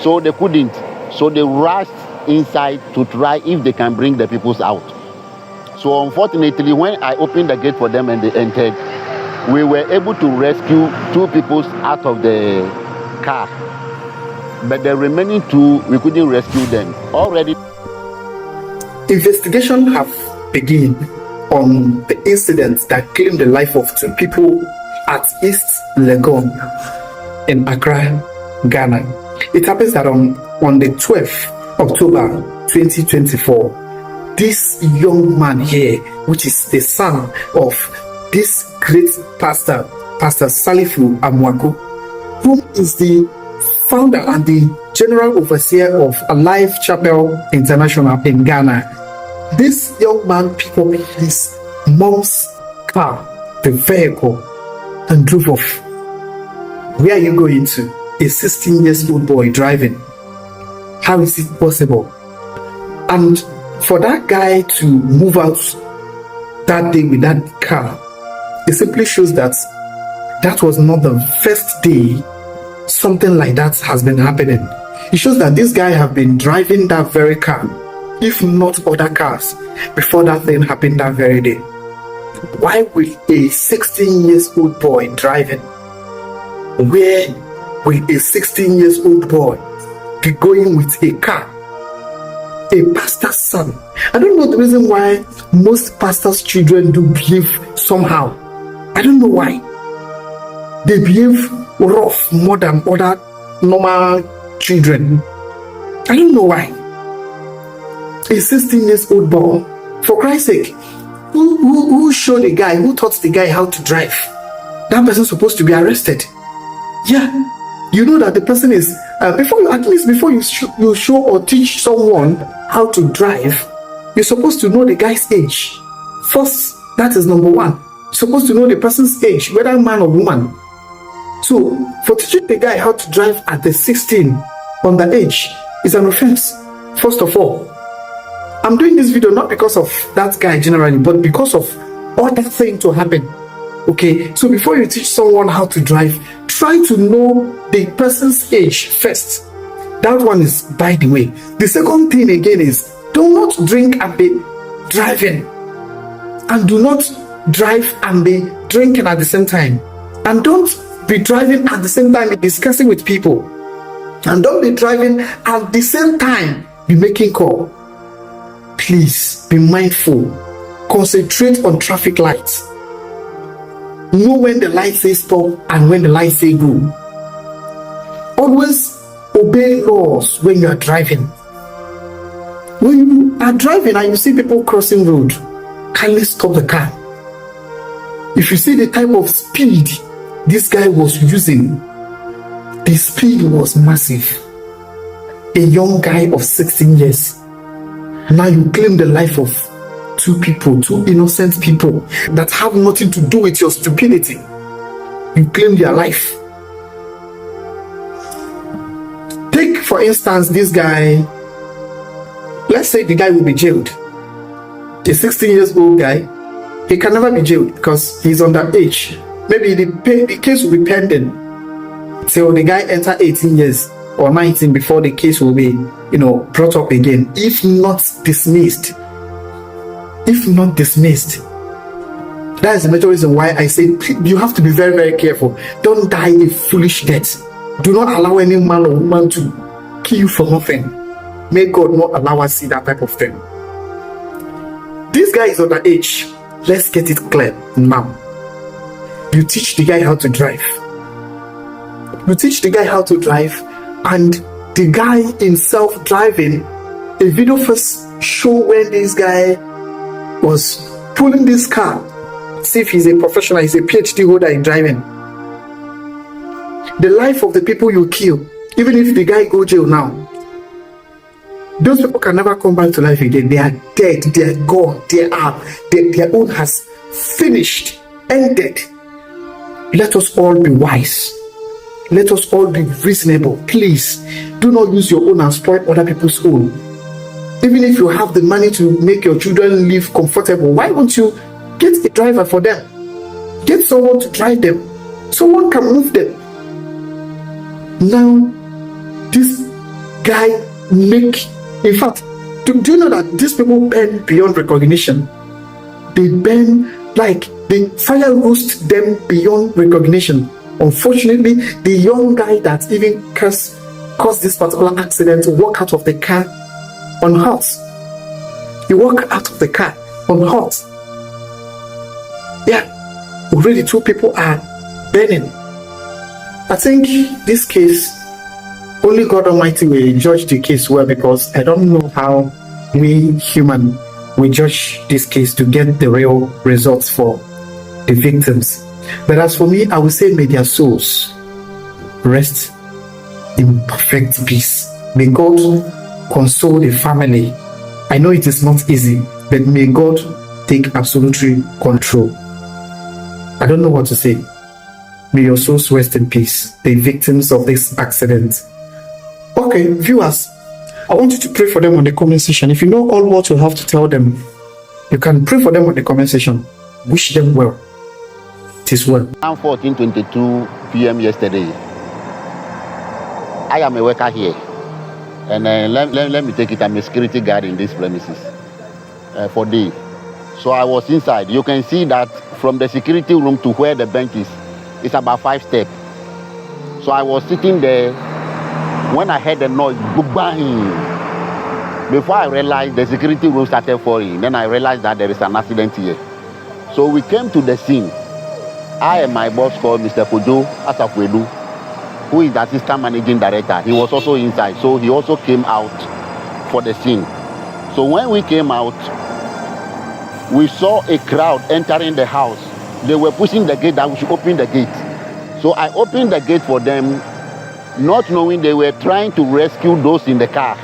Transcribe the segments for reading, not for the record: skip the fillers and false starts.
So they couldn't. So they rushed inside to try if they can bring the peoples out. So unfortunately, when I opened the gate for them and they entered, we were able to rescue 2 people out of the car. But the remaining 2, we couldn't rescue them. Already, investigation have begun on the incident that claimed the life of 2 people at East Legon in Accra, Ghana. It happens that on the 12th October 2024, this young man here, which is the son of this great pastor, Pastor Salifu Amwaku, who is the founder and the general overseer of Alive Chapel International in Ghana. This young man picked up his mom's car, the vehicle, and drove off. Where are you going to? A 16-year-old boy driving. How is it possible? And for that guy to move out that day with that car, it simply shows that that was not the first day something like that has been happening. It shows that this guy have been driving that very car, if not other cars, before that thing happened that very day. Why will a 16-year-old boy driving? Where will a 16-year-old boy be going with a car? A pastor's son. I don't know the reason why most pastors' children do behave somehow. I don't know why. They behave rough more than other normal children. I don't know why. A 16-year-old boy, for Christ's sake, who showed the guy, who taught the guy how to drive? That person is supposed to be arrested. Yeah, you know that the person is before you show or teach someone how to drive, you're supposed to know the guy's age first. That is number one. You're supposed to know the person's age, whether man or woman. So for teaching the guy how to drive at the 16 underage is an offense. First of all, I'm doing this video not because of that guy generally, but because of other things to happen. Okay, so before you teach someone how to drive, try to know the person's age first. That one is by the way. The second thing again is, do not drink and be driving, and do not drive and be drinking at the same time, and don't be driving at the same time be discussing with people, and don't be driving at the same time be making call. Please be mindful. Concentrate on traffic lights. Know when the lights say stop and when the lights say go. Always obey laws when you are driving. When you are driving and you see people crossing road, kindly stop the car. If you see the type of speed this guy was using, the speed was massive. A young guy of 16 years. Now you claim the life of 2 people, 2 innocent people that have nothing to do with your stupidity. You claim their life. Take for instance this guy. Let's say the guy will be jailed. A 16-year-old guy, he can never be jailed because he's underage. Maybe the case will be pending till the guy enter 18 years or 19 before the case will be, brought up again. If not dismissed. That is the major reason why I say you have to be very, very careful. Don't die a foolish death. Do not allow any man or woman to kill you for nothing. May God not allow us to see that type of thing. This guy is underage. Let's get it clear now. You teach the guy how to drive. And the guy himself driving. A video first show when this guy was pulling this car. See if he's a professional, he's a PhD holder in driving. The life of the people you kill, even if the guy go jail now, those people can never come back to life again. They are dead, they are gone, their own has finished, ended. Let us all be wise. Let us all be reasonable. Please, do not use your own and spoil other people's own. Even if you have the money to make your children live comfortable, why won't you get a driver for them? Get someone to drive them. Someone can move them. Now, this guy make, in fact, do you know that these people burn beyond recognition? They burn like the fire roast them beyond recognition. Unfortunately, the young guy that even caused this particular accident walked out of the car unhurt. He walked out of the car unhurt. Yeah, already 2 people are burning. I think this case, only God Almighty will judge the case well, because I don't know how we human will judge this case to get the real results for the victims. But as for me, I will say, may their souls rest in perfect peace. May God console the family. I know it is not easy, but may God take absolute control. I don't know what to say. May your souls rest in peace, the victims of this accident. Okay, viewers, I want you to pray for them on the comment section. If you know all what you have to tell them, you can pray for them on the comment section. Wish them well. It is well. Around 14:22 p.m. yesterday, I am a worker here, and let me take it. I'm a security guard in this premises for day. So I was inside. You can see that from the security room to where the bench is, it's about 5 steps. So I was sitting there when I heard the noise, bang. Before I realized the security room started falling, then I realized that there is an accident here. So we came to the scene. I and my boss called Mr. Kojo Asafwedu, who is the assistant managing director. He was also inside, so he also came out for the scene. So when we came out, we saw a crowd entering the house. They were pushing the gate that we should open the gate. So I opened the gate for them, not knowing they were trying to rescue those in the car.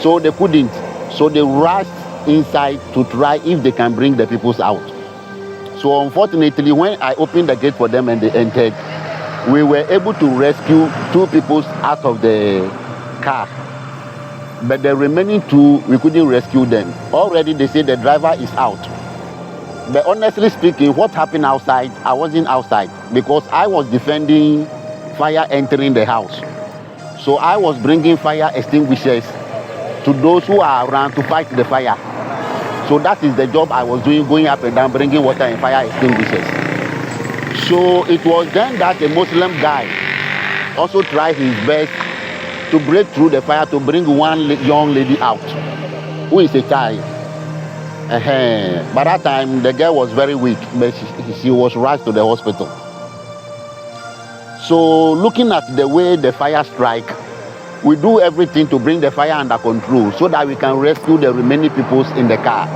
So they couldn't. So they rushed inside to try if they can bring the people out. So unfortunately, when I opened the gate for them and they entered, we were able to rescue 2 people out of the car. But the remaining 2, we couldn't rescue them. Already they say the driver is out. But honestly speaking, what happened outside, I wasn't outside because I was defending fire entering the house. So I was bringing fire extinguishers to those who are around to fight the fire. So that is the job I was doing, going up and down, bringing water and fire extinguishers. So it was then that a Muslim guy also tried his best to break through the fire to bring one young lady out, who is a child. By that time, the girl was very weak, but she was rushed to the hospital. So looking at the way the fire strike, we do everything to bring the fire under control so that we can rescue the remaining people in the car.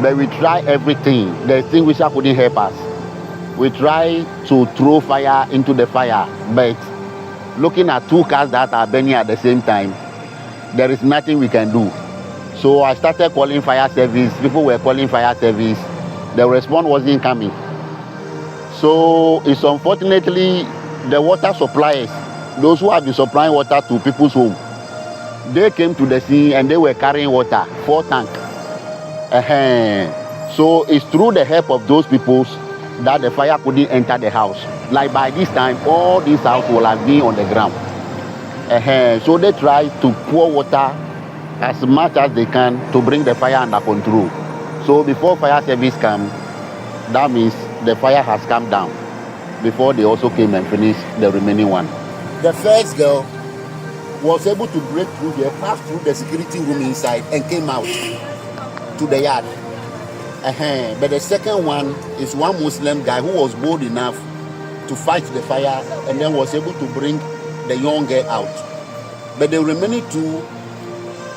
But we try everything. The extinguisher couldn't help us. We try to throw fire into the fire, but looking at 2 cars that are burning at the same time, there is nothing we can do. So I started calling fire service. People were calling fire service. The response wasn't coming. So it's unfortunately the water suppliers, those who have been supplying water to people's home, they came to the scene and they were carrying water, 4 tanks. So it's through the help of those people that the fire couldn't enter the house. Like by this time, all these houses will have been on the ground. So they try to pour water as much as they can to bring the fire under control. So before fire service come, that means the fire has come down before they also came and finished the remaining one. The first girl was able to break through there, pass through the security room inside and came out to the yard. But the second one is one Muslim guy who was bold enough to fight the fire and then was able to bring the young girl out. But the remaining 2,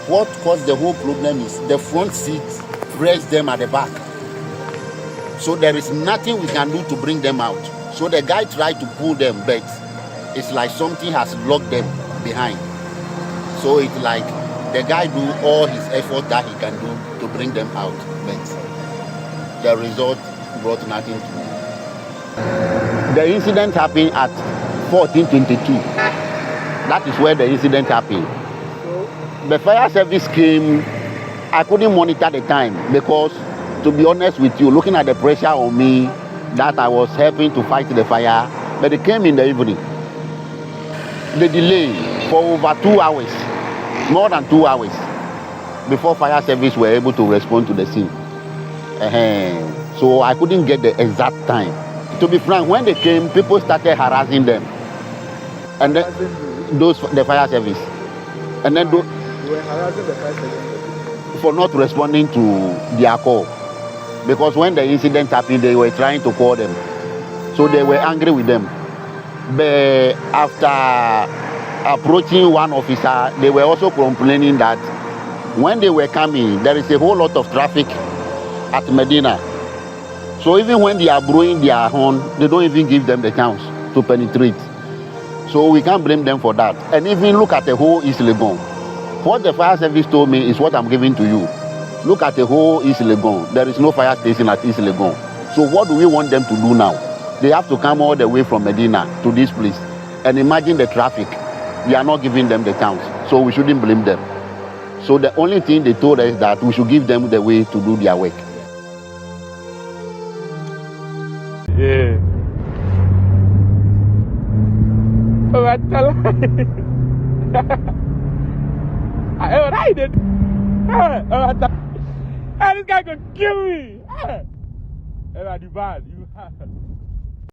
what caused the whole problem is the front seat pressed them at the back. So there is nothing we can do to bring them out. So the guy tried to pull them, but it's like something has locked them behind. So it's like the guy do all his effort that he can do to bring them out, but the result brought nothing to me. The incident happened at 14:22. That is where the incident happened. The fire service came. I couldn't monitor the time because, to be honest with you, looking at the pressure on me, that I was helping to fight the fire, but it came in the evening. The delay for over 2 hours, more than 2 hours, before fire service were able to respond to the scene. So I couldn't get the exact time. To be frank, when they came, people started harassing them, and then the fire service, and then They were harassing the fire service for not responding to their call, because when the incident happened, they were trying to call them, so they were angry with them. But after approaching one officer, they were also complaining that when they were coming, there is a whole lot of traffic at Medina. So even when they are blowing their horn, they don't even give them the chance to penetrate. So we can't blame them for that. And even look at the whole East Legon. What the fire service told me is what I'm giving to you. Look at the whole East Legon. There is no fire station at East Legon. So what do we want them to do now? They have to come all the way from Medina to this place. And imagine the traffic. We are not giving them the chance. So we shouldn't blame them. So the only thing they told us is that we should give them the way to do their work. Yeah. Oh, I tell I did. This guy gonna kill me. Oh, you bad.